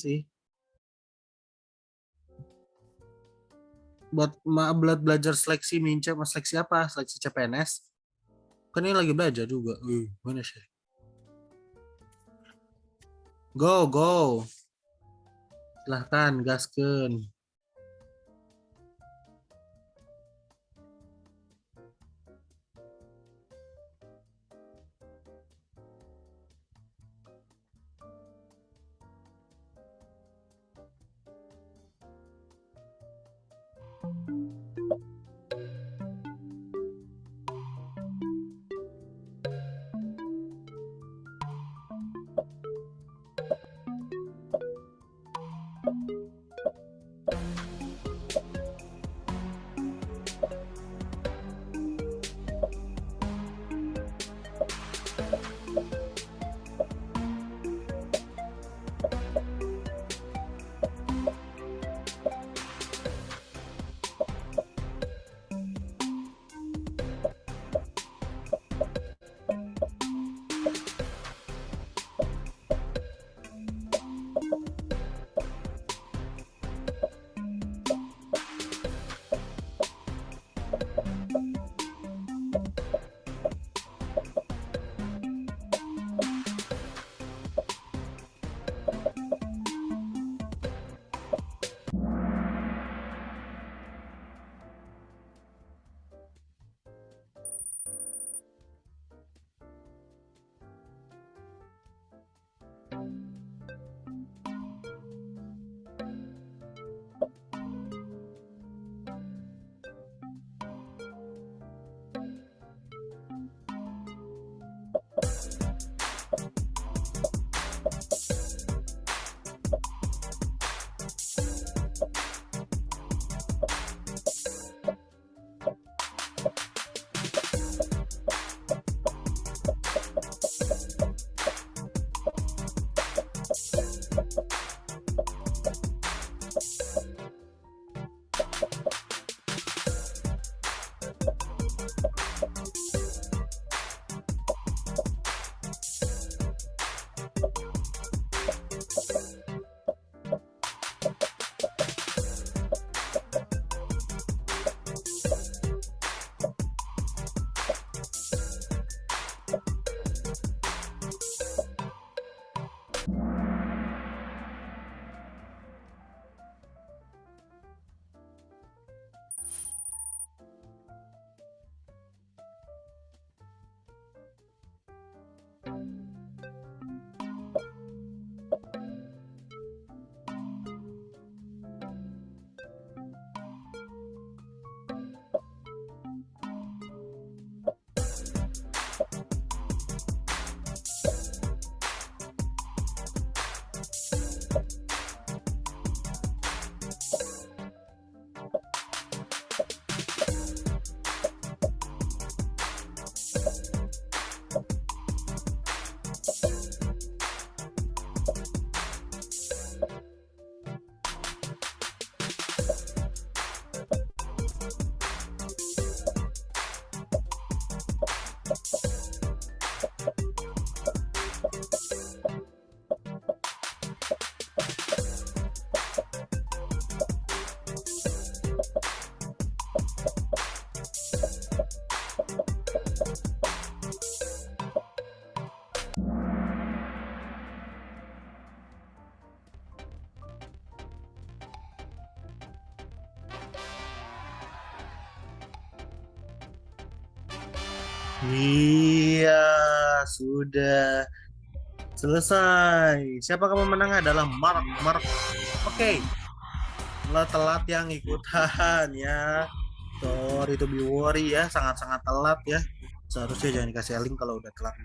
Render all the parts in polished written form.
sih. Buat belajar seleksi Minca, seleksi apa? Seleksi CPNS. Kan ini lagi belajar juga. Mana sih? Go. Silahkan, gaskeun. Iya, sudah selesai. Siapa kamu menang adalah Mark. Oke. Lo telat yang ikutan ya. Sorry to be worry ya, sangat-sangat telat ya. Seharusnya jangan dikasih link kalau udah telat.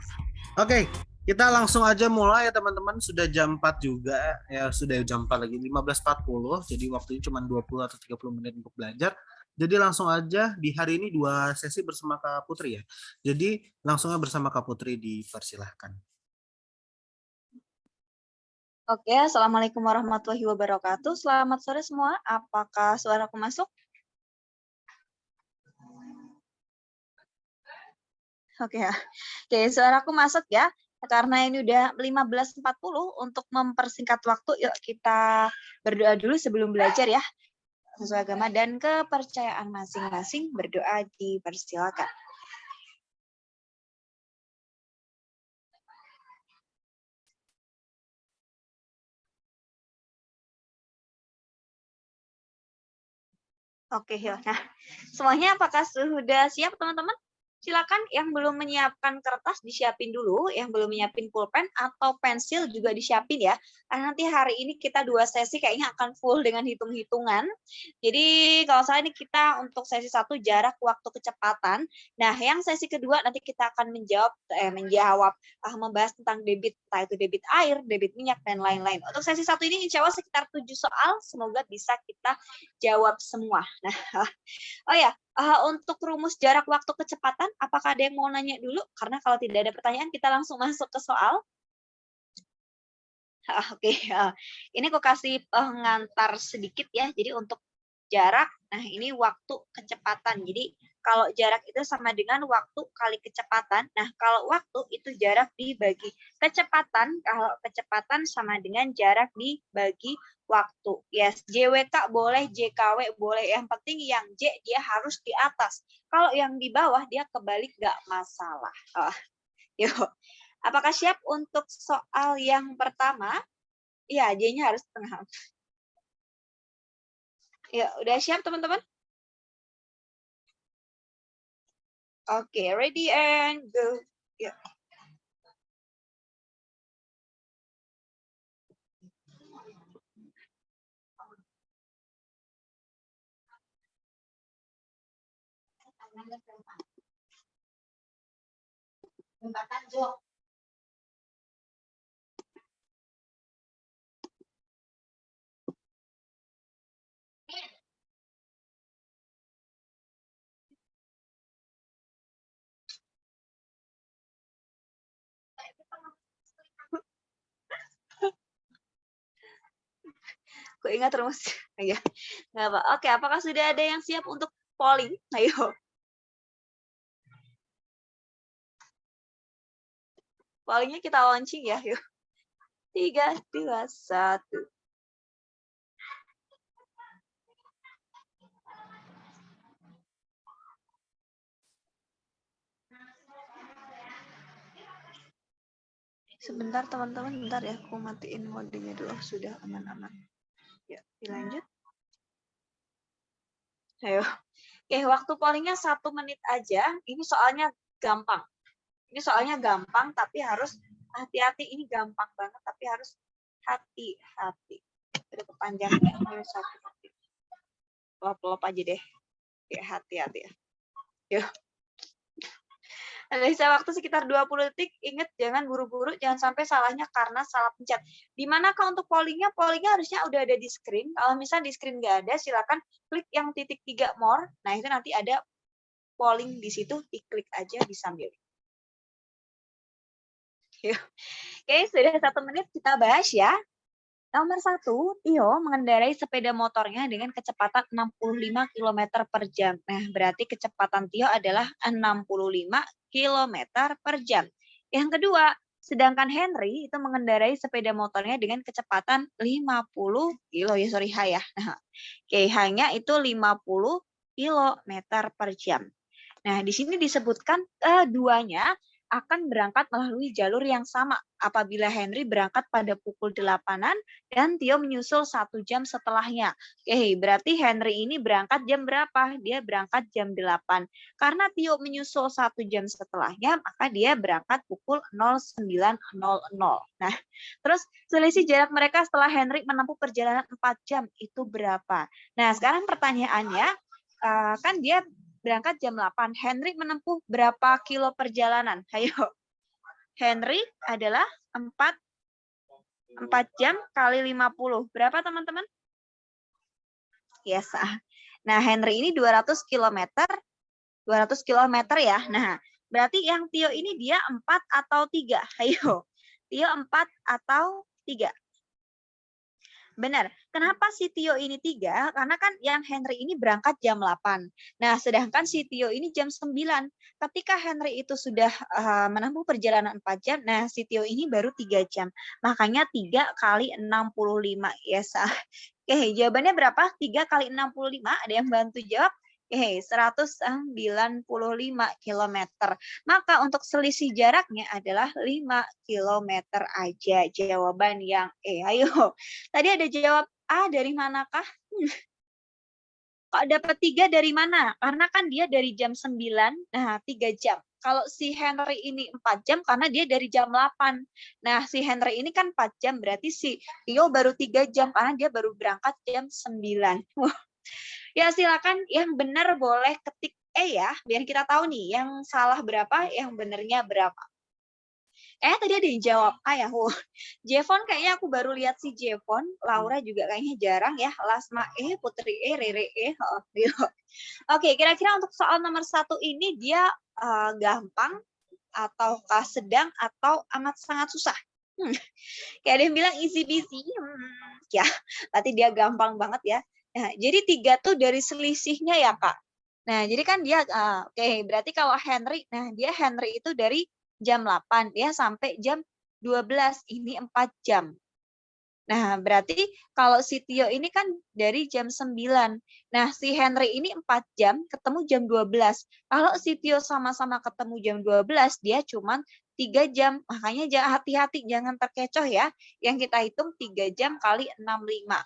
Oke, kita langsung aja mulai ya teman-teman. Sudah jam 4 juga ya, sudah jam 4 lagi 15.40. Jadi waktunya cuma 20 atau 30 menit untuk belajar. Jadi langsung aja di hari ini 2 sesi bersama Kak Putri ya. Jadi langsungnya bersama Kak Putri dipersilahkan. Oke, Assalamualaikum warahmatullahi wabarakatuh. Selamat sore semua. Apakah suaraku masuk? Oke ya. Oke, suaraku masuk ya. Karena ini udah 15.40, untuk mempersingkat waktu, yuk kita berdoa dulu sebelum belajar ya. Sesuai agama dan kepercayaan masing-masing, berdoa dipersilakan. Oke, yuk. Nah, semuanya apakah sudah siap, teman-teman? Silakan yang belum menyiapkan kertas disiapin dulu, yang belum menyiapin pulpen atau pensil juga disiapin ya. Karena nanti hari ini kita 2 sesi kayaknya akan full dengan hitung-hitungan. Jadi kalau saya ini kita untuk sesi 1 jarak waktu kecepatan. Nah, yang sesi kedua nanti kita akan membahas tentang debit, entah itu debit air, debit minyak dan lain-lain. Untuk sesi 1 ini insya Allah sekitar 7 soal, semoga bisa kita jawab semua. Nah, oh ya, untuk rumus jarak waktu kecepatan, apakah ada yang mau nanya dulu? Karena kalau tidak ada pertanyaan, kita langsung masuk ke soal. Oke, ini aku kasih pengantar sedikit ya. Jadi untuk jarak, nah ini waktu kecepatan. Jadi kalau jarak itu sama dengan waktu kali kecepatan. Nah kalau waktu itu jarak dibagi kecepatan, kalau kecepatan sama dengan jarak dibagi waktu. Yes, JWK boleh, JKW boleh. Yang penting yang J dia harus di atas. Kalau yang di bawah dia kebalik nggak masalah. Yuk. Apakah siap untuk soal yang pertama? Iya, J-nya harus tengah. Ya, udah siap teman-teman? Oke, ready and go. Ya. Aku ingat terus. Ya. Nggak apa. Oke, apakah sudah ada yang siap untuk polling? Ayo. Pollingnya kita launching ya. Yuk. 3, 2, 1. Sebentar teman-teman, bentar ya. Aku matiin modenya dulu. Sudah aman-aman. Ya, dilanjut. Ayo. Oke, waktu pollingnya 1 menit aja. Ini soalnya gampang. Ini soalnya gampang, tapi harus hati-hati. Ini gampang banget, tapi harus hati-hati. Udah kepanjangnya. Ayo, 1 menit. Lop-lop aja deh. Ya, hati-hati ya. Yuk. Sisa waktu sekitar 20 detik. Ingat, jangan buru-buru, jangan sampai salahnya karena salah pencet. Di manakah untuk pollingnya? Pollingnya harusnya udah ada di screen. Kalau misalnya di screen nggak ada, silakan klik yang titik 3 more. Nah, itu nanti ada polling di situ. Diklik aja, disambil. Oke, sudah 1 menit kita bahas ya. Nomor 1, Tio mengendarai sepeda motornya dengan kecepatan 65 km per jam. Nah, berarti kecepatan Tio adalah 65 km per jam. Yang kedua, sedangkan Henry itu mengendarai sepeda motornya dengan kecepatan 50 kilo. Ya, sorry, H ya. Nah, oke, H-nya itu 50 km per jam. Nah, di sini disebutkan keduanya akan berangkat melalui jalur yang sama apabila Henry berangkat pada pukul 8-an dan Tio menyusul 1 jam setelahnya. Oke, berarti Henry ini berangkat jam berapa? Dia berangkat jam 8. Karena Tio menyusul 1 jam setelahnya, maka dia berangkat pukul 09.00. Nah, terus selisih jarak mereka setelah Henry menempuh perjalanan 4 jam itu berapa? Nah, sekarang pertanyaannya, kan dia berangkat jam 8. Henry menempuh berapa kilo perjalanan? Ayo. Henry adalah 4 jam kali 50. Berapa teman-teman? Yes. Nah, Henry ini 200 km. 200 km ya. Nah, berarti yang Tio ini dia 4 atau 3? Ayo. Tio 4 atau 3? Benar. Kenapa si Tio ini 3? Karena kan yang Henry ini berangkat jam 8. Nah, sedangkan si Tio ini jam 9. Ketika Henry itu sudah menempuh perjalanan 4 jam, nah si Tio ini baru 3 jam. Makanya 3 kali 65. Ya, sah. Oke, jawabannya berapa? 3 kali 65. Ada yang bantu jawab? Oke, 195 kilometer. Maka untuk selisih jaraknya adalah 5 kilometer aja. Jawaban yang Ayo. Tadi ada jawab A dari manakah? Kok dapat 3 dari mana? Karena kan dia dari jam 9, nah 3 jam. Kalau si Henry ini 4 jam karena dia dari jam 8. Nah, si Henry ini kan 4 jam, berarti si Tio baru 3 jam karena dia baru berangkat jam 9. Ya, silakan yang benar boleh ketik E ya, biar kita tahu nih yang salah berapa, yang benernya berapa. Tadi ada yang jawab A ya. Jevon kayaknya aku baru lihat si Jevon, Laura juga kayaknya jarang ya. Lasma E, Putri E, Rere E. Oke, kira-kira untuk soal nomor 1 ini dia gampang ataukah sedang atau amat sangat susah? Kayak ada yang bilang easy busy. Ya, berarti dia gampang banget ya. Nah, jadi 3 tuh dari selisihnya ya, Kak. Nah, jadi kan dia oke, berarti kalau Henry, nah dia Henry itu dari jam 8 dia sampai jam 12, ini 4 jam. Nah, berarti kalau si Tio ini kan dari jam 9. Nah, si Henry ini 4 jam, ketemu jam 12. Kalau si Tio sama-sama ketemu jam 12, dia cuma 3 jam. Makanya hati-hati, jangan terkecoh ya. Yang kita hitung 3 jam kali 65.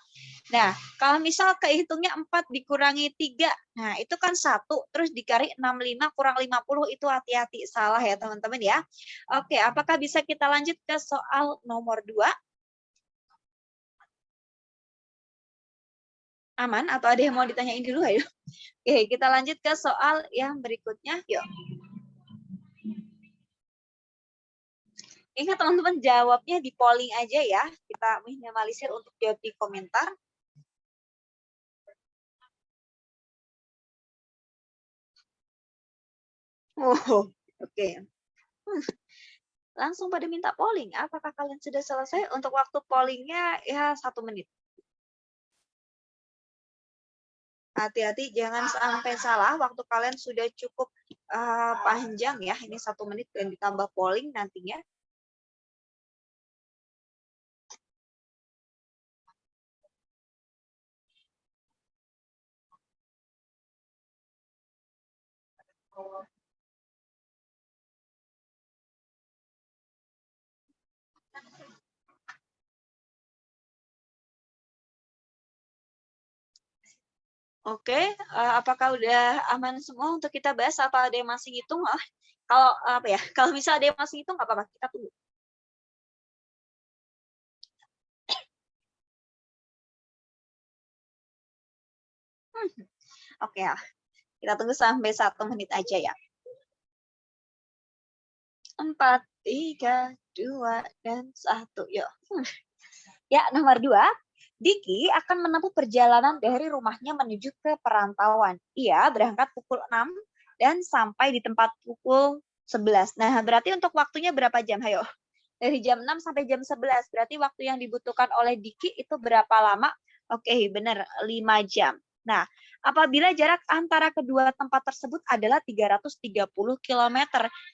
Nah, kalau misal kehitungnya 4 dikurangi 3, nah itu kan 1, terus dikali 65 kurang 50, itu hati-hati, salah ya teman-teman ya. Oke, apakah bisa kita lanjut ke soal nomor 2? Aman atau ada yang mau ditanyain dulu ayo? Oke, kita lanjut ke soal yang berikutnya. Yuk. Ingat teman-teman jawabnya di polling aja ya. Kita minimalisir untuk jawab di komentar. Oke. Langsung pada minta polling. Apakah kalian sudah selesai? Untuk waktu pollingnya ya 1 menit. Hati-hati jangan sampai salah, waktu kalian sudah cukup panjang ya, ini 1 menit dan ditambah polling nantinya. Oke, apakah udah aman semua untuk kita bahas atau ada yang masih hitung? Kalau apa ya? Kalau misal ada yang masih hitung nggak apa-apa, kita tunggu. Oke ya, kita tunggu sampai 1 menit aja ya. 4, 3, 2, dan 1. Yuk. Ya, nomor 2. Diki akan menempuh perjalanan dari rumahnya menuju ke perantauan. Ia berangkat pukul 6 dan sampai di tempat pukul 11. Nah, berarti untuk waktunya berapa jam? Ayo. Dari jam 6 sampai jam 11. Berarti waktu yang dibutuhkan oleh Diki itu berapa lama? Oke, benar. 5 jam. Nah, apabila jarak antara kedua tempat tersebut adalah 330 km.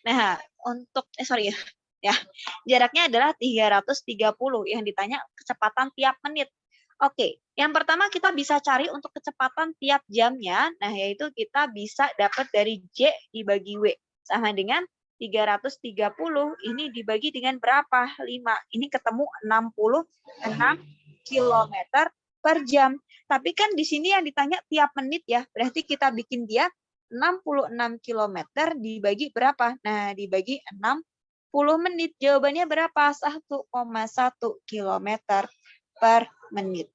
Nah, untuk ya. Jaraknya adalah 330, yang ditanya kecepatan tiap menit. Oke, yang pertama kita bisa cari untuk kecepatan tiap jamnya. Nah, yaitu kita bisa dapat dari J dibagi W. Sama dengan 330, ini dibagi dengan berapa? 5. Ini ketemu 66 km per jam. Tapi kan di sini yang ditanya tiap menit ya. Berarti kita bikin dia 66 km dibagi berapa? Nah, dibagi 60 menit. Jawabannya berapa? 1,1 km per menit.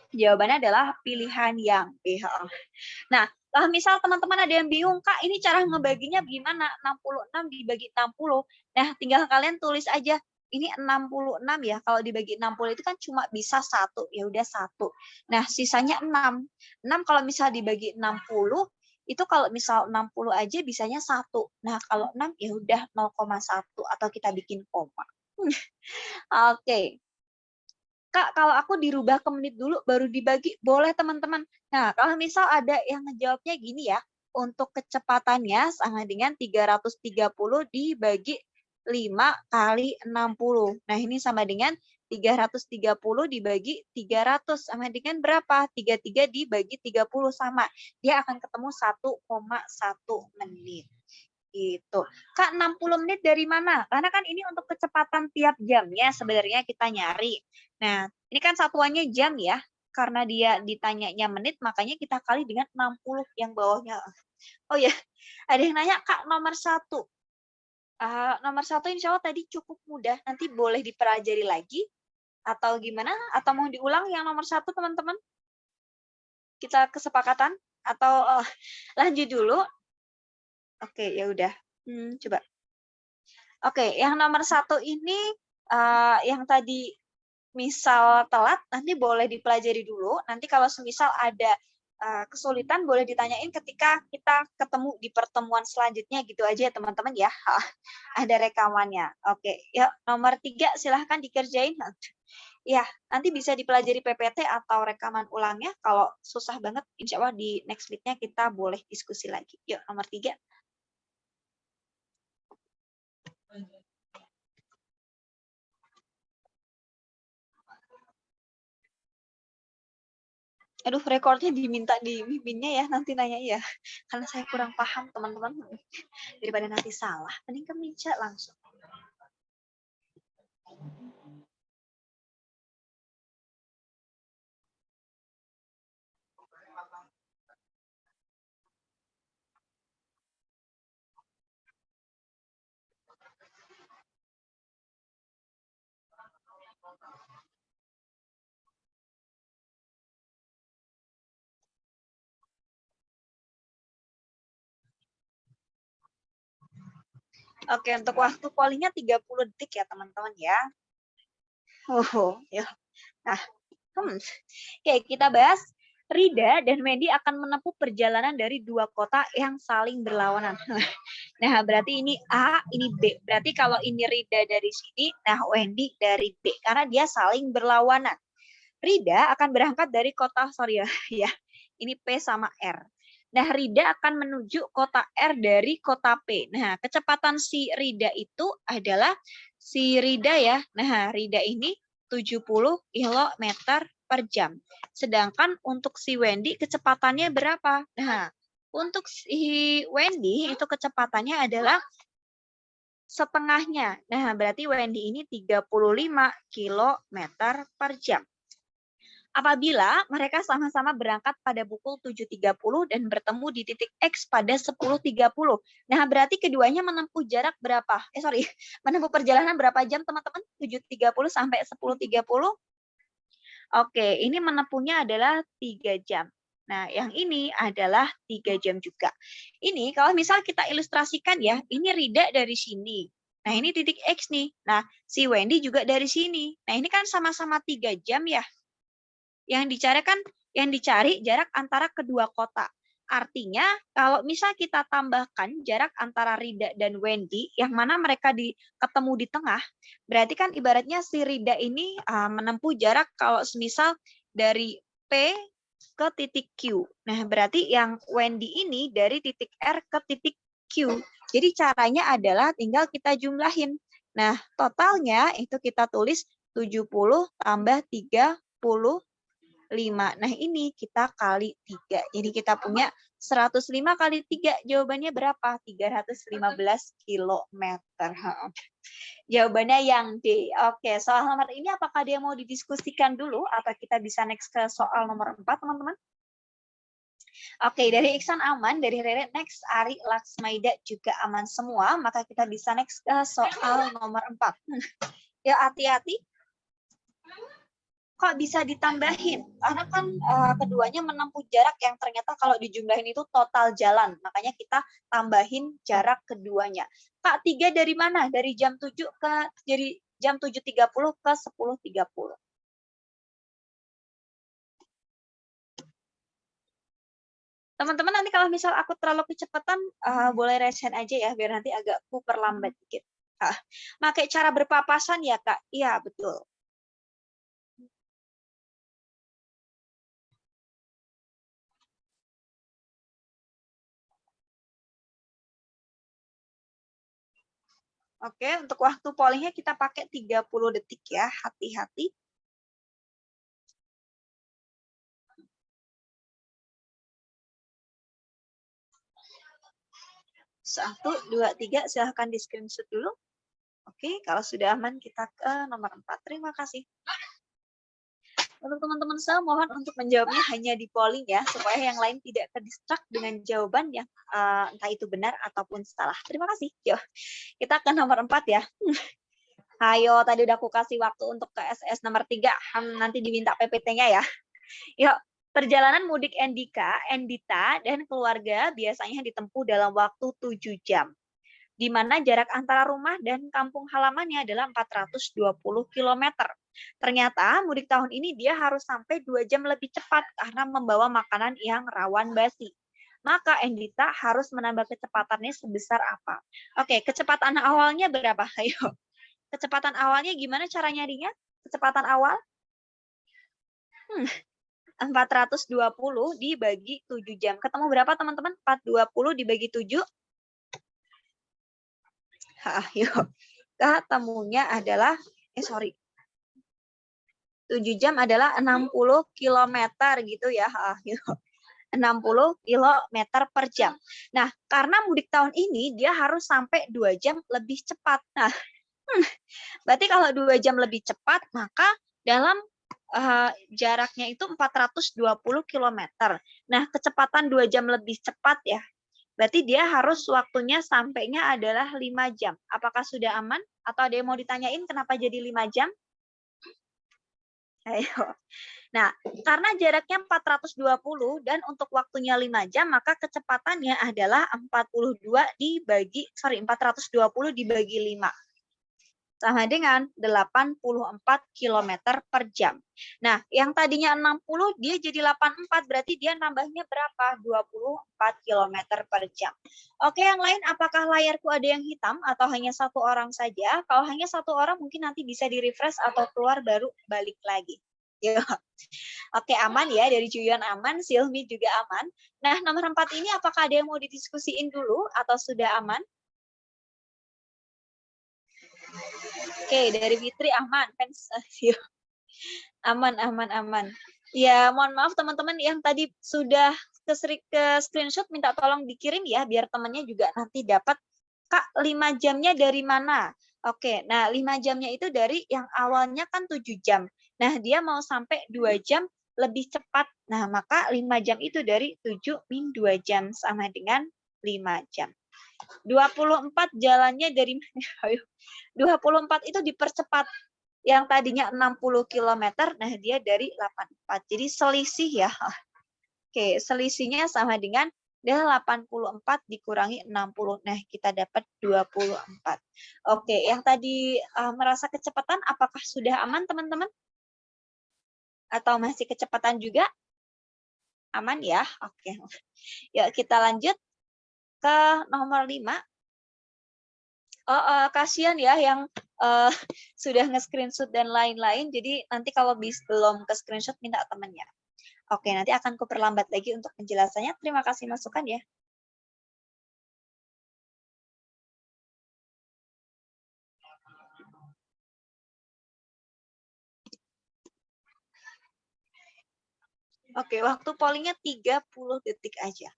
Jawabannya adalah pilihan yang B. Nah, misal teman-teman ada yang bingung, Kak, ini cara ngebaginya gimana? 66 dibagi 60. Nah, tinggal kalian tulis aja. Ini 66 ya. Kalau dibagi 60 itu kan cuma bisa 1. Ya udah 1. Nah, sisanya 6. 6 kalau misal dibagi 60, itu kalau misal 60 aja bisanya 1. Nah, kalau 6 ya udah 0,1 atau kita bikin koma. Oke. Kak, kalau aku dirubah ke menit dulu baru dibagi, boleh teman-teman. Nah, kalau misal ada yang ngejawabnya gini ya, untuk kecepatannya sama dengan 330 dibagi 5 kali 60. Nah, ini sama dengan 330 dibagi 300 sama dengan berapa? 33 dibagi 30 sama. Dia akan ketemu 1,1 menit. Gitu. Kak, 60 menit dari mana? Karena kan ini untuk kecepatan tiap jamnya sebenarnya kita nyari. Nah, ini kan satuannya jam ya. Karena dia ditanyanya menit, makanya kita kali dengan 60 yang bawahnya. Oh ya, ada yang nanya, Kak, nomor 1. Nomor 1 insya Allah tadi cukup mudah. Nanti boleh dipelajari lagi? Atau gimana? Atau mau diulang yang nomor 1, teman-teman? Kita kesepakatan? Atau lanjut dulu? Oke, ya udah. Coba. Oke, yang nomor 1 ini yang tadi misal telat nanti boleh dipelajari dulu. Nanti kalau semisal ada kesulitan boleh ditanyain ketika kita ketemu di pertemuan selanjutnya gitu aja ya teman-teman ya. Ada rekamannya. Oke, ya nomor 3 silahkan dikerjain. Ya, nanti bisa dipelajari PPT atau rekaman ulangnya. Kalau susah banget, insya Allah di next meet-nya kita boleh diskusi lagi. Yuk, nomor 3. Aduh, rekornya diminta di miminnya ya, nanti nanya ya. Karena saya kurang paham, teman-teman. Daripada nanti salah, mending ke meja langsung. Oke, untuk waktu pollingnya 30 detik ya, teman-teman ya. Ya. Nah, Oke, kita bahas Rida dan Wendy akan menempuh perjalanan dari 2 kota yang saling berlawanan. Nah, berarti ini A, ini B. Berarti kalau ini Rida dari sini, nah Wendy dari B. Karena dia saling berlawanan. Rida akan berangkat dari kota, sorry ya, ini P sama R. Nah, Rida akan menuju kota R dari kota P. Nah, kecepatan si Rida itu adalah si Rida ya. Nah, Rida ini 70 km per jam. Sedangkan untuk si Wendy kecepatannya berapa? Nah, untuk si Wendy itu kecepatannya adalah setengahnya. Nah, berarti Wendy ini 35 km per jam. Apabila mereka sama-sama berangkat pada pukul 7.30 dan bertemu di titik X pada 10.30. Nah, berarti keduanya menempuh jarak berapa? Menempuh perjalanan berapa jam, teman-teman? 7.30 sampai 10.30? Oke, ini menempuhnya adalah 3 jam. Nah, yang ini adalah 3 jam juga. Ini kalau misal kita ilustrasikan ya, ini Rida dari sini. Nah, ini titik X nih. Nah, si Wendy juga dari sini. Nah, ini kan sama-sama 3 jam ya. Yang dicari jarak antara kedua kota. Artinya kalau misal kita tambahkan jarak antara Rida dan Wendy, yang mana mereka ketemu di tengah, berarti kan ibaratnya si Rida ini menempuh jarak kalau semisal dari P ke titik Q. Nah, berarti yang Wendy ini dari titik R ke titik Q. Jadi caranya adalah tinggal kita jumlahin. Nah, totalnya itu kita tulis 70 tambah 30 5. Nah, ini kita kali 3. Jadi kita punya 105 kali 3. Jawabannya berapa? 315 kilometer. Jawabannya yang D. Oke, soal nomor ini apakah dia mau didiskusikan dulu atau kita bisa next ke soal nomor 4, teman-teman? Oke, dari Iksan aman, dari Rere next, Ari, Laksmaida juga aman semua, maka kita bisa next ke soal nomor 4. Ya, hati-hati. Kok bisa ditambahin? Karena kan keduanya menempuh jarak yang ternyata kalau dijumlahin itu total jalan. Makanya kita tambahin jarak keduanya. Kak, 3 dari mana? Dari jam 7 ke jadi jam 7.30 ke 10.30. Teman-teman nanti kalau misal aku terlalu kecepatan boleh resen aja ya biar nanti agak perlambat dikit. Pakai cara berpapasan ya, Kak? Iya, betul. Oke, untuk waktu pollingnya kita pakai 30 detik ya, hati-hati. Satu, dua, tiga, silahkan di screenshot dulu. Oke, kalau sudah aman kita ke nomor 4. Terima kasih. Untuk teman-teman saya mohon untuk menjawabnya hanya di polling ya, supaya yang lain tidak terdistract dengan jawaban yang entah itu benar ataupun salah. Terima kasih. Yuk, kita ke nomor 4 ya. Ayo, tadi udah aku kasih waktu untuk ke SS nomor 3. Nanti diminta PPT-nya ya. Yuk, perjalanan mudik Endita, dan keluarga biasanya ditempuh dalam waktu 7 jam. Di mana jarak antara rumah dan kampung halamannya adalah 420 km. Ternyata mudik tahun ini dia harus sampai 2 jam lebih cepat karena membawa makanan yang rawan basi. Maka Endita harus menambah kecepatannya sebesar apa? Oke, kecepatan awalnya berapa? Ayo. Kecepatan awalnya gimana cara nyarinya? Kecepatan awal? 420 dibagi 7 jam. Ketemu berapa teman-teman? 420 dibagi 7? Yuk. Ketemunya adalah, 7 jam adalah 60 km gitu ya. Yuk. 60 km per jam. Nah, karena mudik tahun ini dia harus sampai 2 jam lebih cepat. Nah, berarti kalau 2 jam lebih cepat, maka dalam jaraknya itu 420 km. Nah, kecepatan 2 jam lebih cepat ya. Berarti dia harus waktunya sampainya adalah 5 jam. Apakah sudah aman? Atau ada yang mau ditanyain kenapa jadi 5 jam? Ayo. Nah, karena jaraknya 420 dan untuk waktunya 5 jam, maka kecepatannya adalah 420 dibagi 5. Sama dengan 84 km per jam. Nah, yang tadinya 60, dia jadi 84, berarti dia nambahnya berapa? 24 km per jam. Oke, yang lain, apakah layarku ada yang hitam atau hanya satu orang saja? Kalau hanya satu orang, mungkin nanti bisa di-refresh atau keluar baru balik lagi. Yuk. Oke, aman ya, dari Juyon aman, Silmi juga aman. Nah, nomor 4 ini apakah ada yang mau didiskusiin dulu atau sudah aman? Oke, dari Fitri aman. Aman. Ya, mohon maaf teman-teman yang tadi sudah ke screenshot, minta tolong dikirim ya, biar temannya juga nanti dapat. Kak, 5 jamnya dari mana? Oke, nah 5 jamnya itu dari yang awalnya kan 7 jam. Nah, dia mau sampai 2 jam lebih cepat. Nah, maka 5 jam itu dari 7 min 2 jam sama dengan 5 jam. 24 jalannya dari 24 itu dipercepat. Yang tadinya 60 km, nah dia dari 84. Jadi selisih ya. Oke, selisihnya sama dengan 84 dikurangi 60. Nah, kita dapat 24. Oke, yang tadi merasa kecepatan, apakah sudah aman teman-teman? Atau masih kecepatan juga? Aman ya? Oke. Yuk kita lanjut ke nomor 5. Kasihan ya yang sudah nge-screenshot dan lain-lain. Jadi nanti kalau belum ke screenshot minta temannya. Oke, nanti akan kuperlambat lagi untuk penjelasannya. Terima kasih masukan ya. Oke, waktu pollingnya 30 detik aja.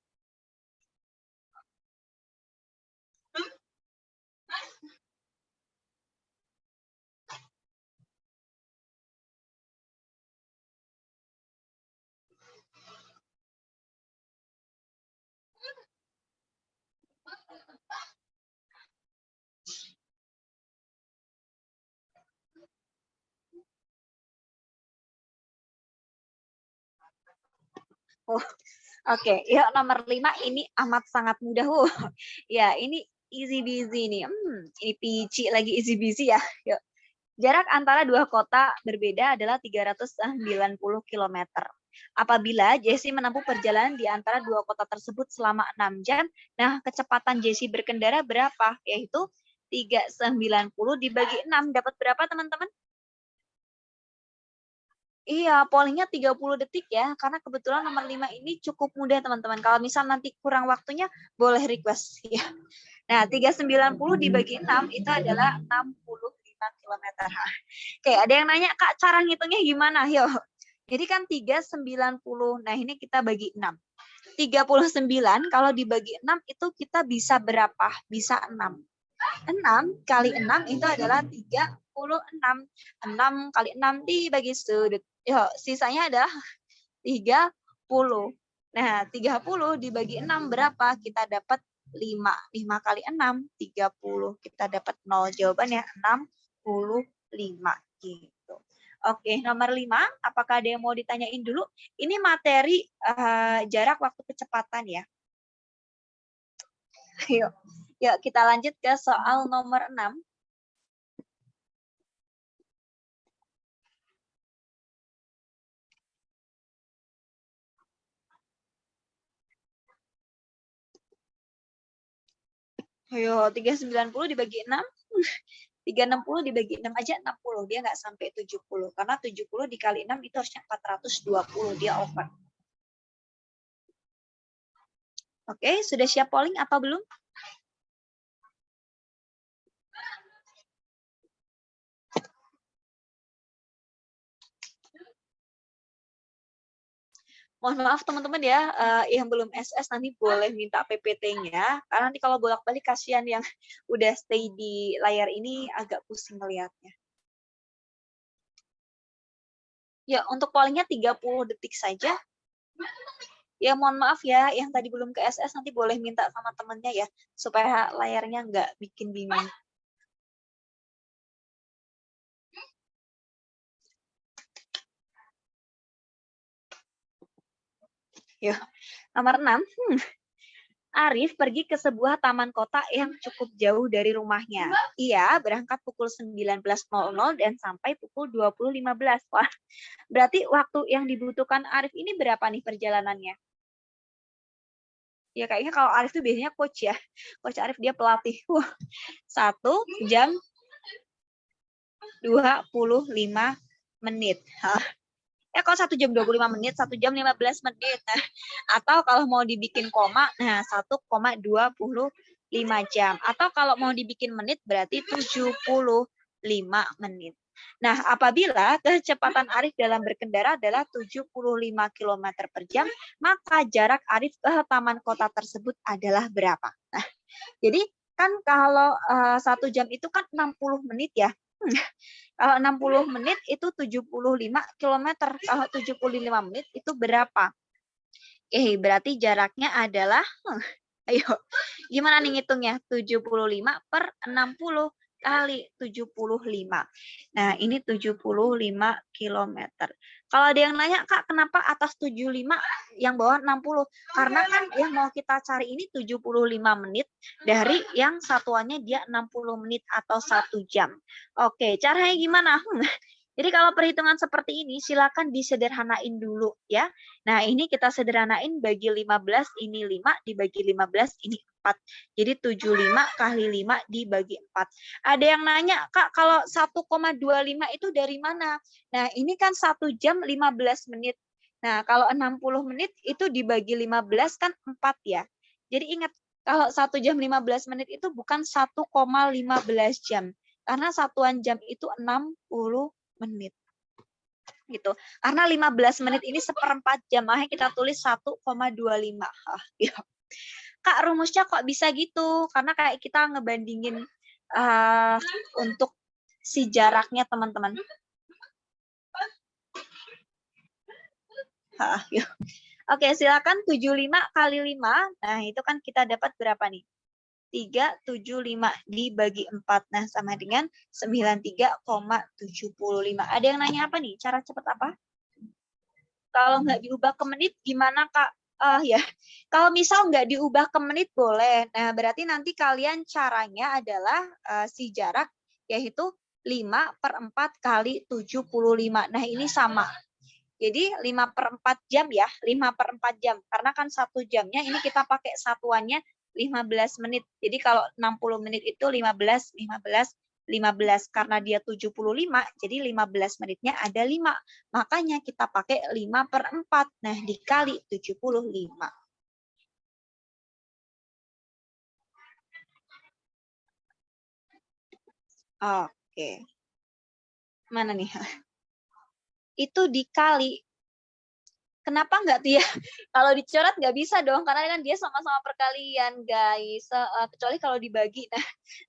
Oke, ya nomor 5 ini amat sangat mudah. Ya, ini easy busy nih. Ini pici lagi easy busy ya. Yuk. Jarak antara dua kota berbeda adalah 390 km. Apabila Jessie menempuh perjalanan di antara dua kota tersebut selama 6 jam, nah kecepatan Jessie berkendara berapa? Yaitu 390 dibagi 6. Dapat berapa teman-teman? Iya, pollingnya 30 detik ya, karena kebetulan nomor 5 ini cukup mudah teman-teman. Kalau misal nanti kurang waktunya, boleh request ya. Nah, 390 dibagi 6 itu adalah 65 km. Oke, ada yang nanya, Kak, cara ngitungnya gimana? Yuk. Jadi kan 390, nah ini kita bagi 6. 39 kalau dibagi 6 itu kita bisa berapa? Bisa 6. 6 kali 6 itu adalah 36. 6 kali 6 dibagi sudut. Yuk, sisanya adalah 30. Nah, 30 dibagi 6 berapa? Kita dapat 5. 5 kali 6, 30. Kita dapat 0. Jawabannya 65. Gitu. Oke, nomor 5. Apakah ada yang mau ditanyain dulu? Ini materi jarak waktu kecepatan ya. Yuk. Yuk, kita lanjut ke soal nomor 6. Ayo, 390 dibagi 6. 360 dibagi 6 aja 60. Dia nggak sampai 70. Karena 70 dikali 6 itu harusnya 420. Dia over. Oke, sudah siap polling apa belum? Mohon maaf teman-teman ya, yang belum SS nanti boleh minta PPT-nya, karena nanti kalau bolak-balik kasihan yang udah stay di layar ini agak pusing melihatnya. Ya, untuk pollingnya 30 detik saja. Ya, mohon maaf ya, yang tadi belum ke SS nanti boleh minta sama temennya ya, supaya layarnya nggak bikin bingung. Ya, nomor 6. Arif pergi ke sebuah taman kota yang cukup jauh dari rumahnya. Ia berangkat pukul 19.00 dan sampai pukul 20.15. Wah, berarti waktu yang dibutuhkan Arif ini berapa nih perjalanannya? Ya kayaknya kalau Arif itu biasanya coach ya. Coach Arif dia pelatih. Wah, 1 jam 25 menit. Kalau 1 jam 25 menit, 1 jam 15 menit. Nah, atau kalau mau dibikin koma, nah 1,25 jam. Atau kalau mau dibikin menit berarti 75 menit. Nah, apabila kecepatan Arif dalam berkendara adalah 75 km per jam, maka jarak Arif ke taman kota tersebut adalah berapa? Nah, jadi kan kalau 1 jam itu kan 60 menit ya. Kalau 60 menit itu 75 km. Kalau 75 menit itu berapa? Berarti jaraknya adalah, ayo, gimana nih ngitungnya? 75 per 60 kali 75. Nah, ini 75 km. Kalau ada yang nanya, Kak, kenapa atas 75 yang bawah 60? Karena kan yang mau kita cari ini 75 menit dari yang satuannya dia 60 menit atau 1 jam. Oke, caranya gimana? Jadi kalau perhitungan seperti ini silakan disederhanain dulu ya. Nah, ini kita sederhanain bagi 15 ini 5 dibagi 15 ini 4. Jadi 75 kali 5 dibagi 4. Ada yang nanya, Kak, kalau 1,25 itu dari mana? Nah, ini kan 1 jam 15 menit. Nah, kalau 60 menit itu dibagi 15 kan 4 ya. Jadi ingat, kalau 1 jam 15 menit itu bukan 1,15 jam. Karena satuan jam itu 60 menit. Gitu. Karena 15 menit ini 1/4 jam, makanya kita tulis 1,25. Gitu. Kak, rumusnya kok bisa gitu? Karena kayak kita ngebandingin untuk si jaraknya teman-teman. Oke, silakan 75 kali 5. Nah, itu kan kita dapat berapa nih? 375 dibagi 4. Nah, sama dengan 93,75. Ada yang nanya apa nih? Cara cepat apa? Kalau nggak diubah ke menit, gimana, Kak? Ya, kalau misal nggak diubah ke menit boleh. Nah, berarti nanti kalian caranya adalah si jarak, yaitu 5/4 kali 75. Nah, ini sama. Jadi 5/4 jam ya, 5/4 jam. Karena kan 1 jamnya ini kita pakai satuannya 15 menit. Jadi kalau 60 menit itu 15, 15, 15 karena dia 75, jadi 15 menitnya ada 5. Makanya kita pakai 5/4. Nah, dikali 75. Oke. Mana nih? Itu dikali. Kenapa nggak dia? Kalau dicoret nggak bisa dong, karena kan dia sama-sama perkalian, guys. Kecuali kalau dibagi,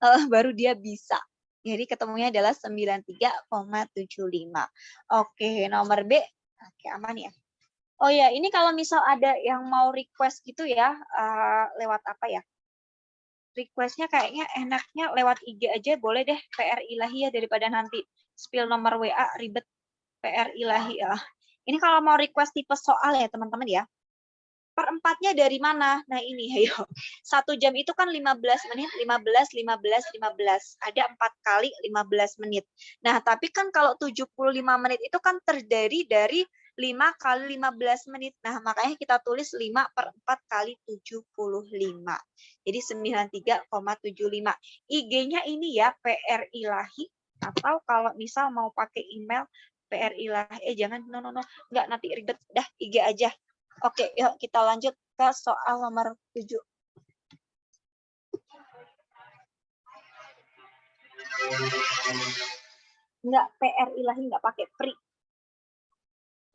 nah baru dia bisa. Jadi ketemunya adalah 93,75. Oke, nomor B. Oke, aman ya. Oh ya, ini kalau misal ada yang mau request gitu ya, lewat apa ya? Requestnya kayaknya enaknya lewat IG aja boleh deh, PR Ilahi ya, daripada nanti spill nomor WA ribet. PR Ilahi ya. Ini kalau mau request tipe soal ya teman-teman ya. Per4-nya dari mana? Nah ini, ayo. 1 jam itu kan 15 menit, 15, 15, 15. Ada 4 kali 15 menit. Nah, tapi kan kalau 75 menit itu kan terdiri dari 5 kali 15 menit. Nah, makanya kita tulis 5/4 kali 75. Jadi 93,75. IG-nya ini ya, PR Ilahi. Atau kalau misal mau pakai email, PR Ilahi. Jangan, no. Enggak, nanti ribet. Dah, IG aja. Oke, yuk kita lanjut ke soal nomor 7. Enggak, PR Ilahi, enggak pakai pri.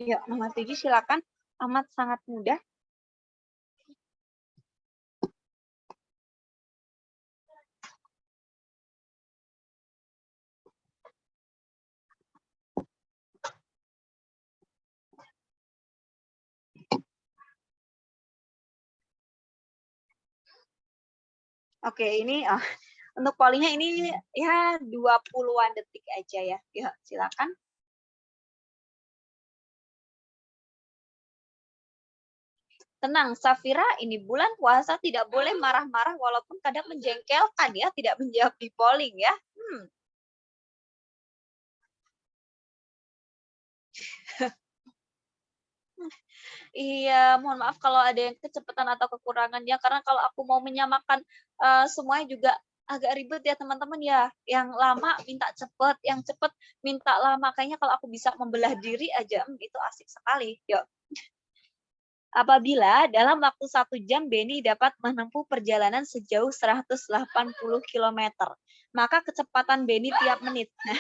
Yuk, nomor 7 silakan. Amat sangat mudah. Oke, ini untuk pollingnya ini ya 20-an detik aja ya. Yuk, silakan. Tenang, Safira, ini bulan puasa tidak boleh marah-marah walaupun kadang menjengkelkan ya, tidak menjawab di polling ya. Iya, mohon maaf kalau ada yang kecepatan atau kekurangannya, karena kalau aku mau menyamakan semuanya juga agak ribet ya teman-teman ya. Yang lama minta cepet, yang cepet minta lama. Kayaknya kalau aku bisa membelah diri aja, itu asik sekali. Yuk. Apabila dalam waktu 1 jam Beni dapat menempuh perjalanan sejauh 180 km, maka kecepatan Beni tiap menit. Nah,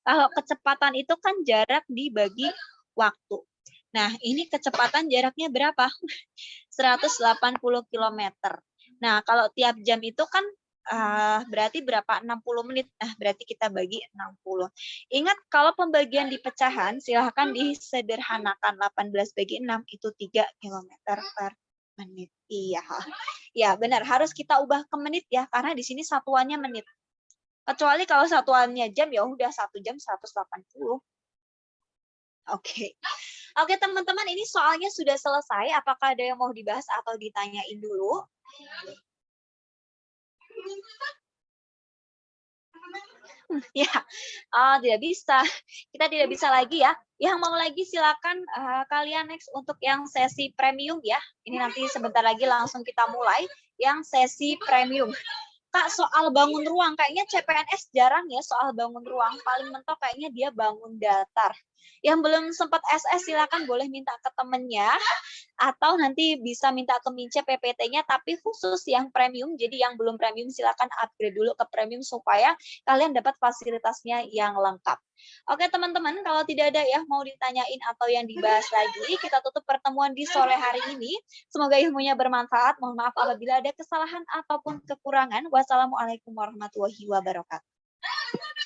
kalau kecepatan itu kan jarak dibagi waktu. Nah, ini kecepatan jaraknya berapa? 180 km. Nah, kalau tiap jam itu kan berarti berapa? 60 menit. Nah, berarti kita bagi 60. Ingat, kalau pembagian di pecahan, silahkan disederhanakan. 18 bagi 6 itu 3 km per menit. Iya. Ya, benar. Harus kita ubah ke menit ya, karena di sini satuannya menit. Kecuali kalau satuannya jam, ya udah 1 jam 180. Oke. Oke, teman-teman, ini soalnya sudah selesai. Apakah ada yang mau dibahas atau ditanyain dulu? Ya, tidak bisa. Kita tidak bisa lagi ya. Yang mau lagi silakan kalian next untuk yang sesi premium ya. Ini nanti sebentar lagi langsung kita mulai yang sesi premium. Kak, soal bangun ruang, kayaknya CPNS jarang ya soal bangun ruang. Paling mentok kayaknya dia bangun datar. Yang belum sempat SS silakan boleh minta ke temennya, atau nanti bisa minta ke Mince PPT-nya, tapi khusus yang premium. Jadi yang belum premium silakan upgrade dulu ke premium supaya kalian dapat fasilitasnya yang lengkap. Oke teman-teman, kalau tidak ada ya mau ditanyain atau yang dibahas lagi, kita tutup pertemuan di sore hari ini. Semoga ilmunya bermanfaat. Mohon maaf apabila ada kesalahan ataupun kekurangan. Wassalamualaikum warahmatullahi wabarakatuh.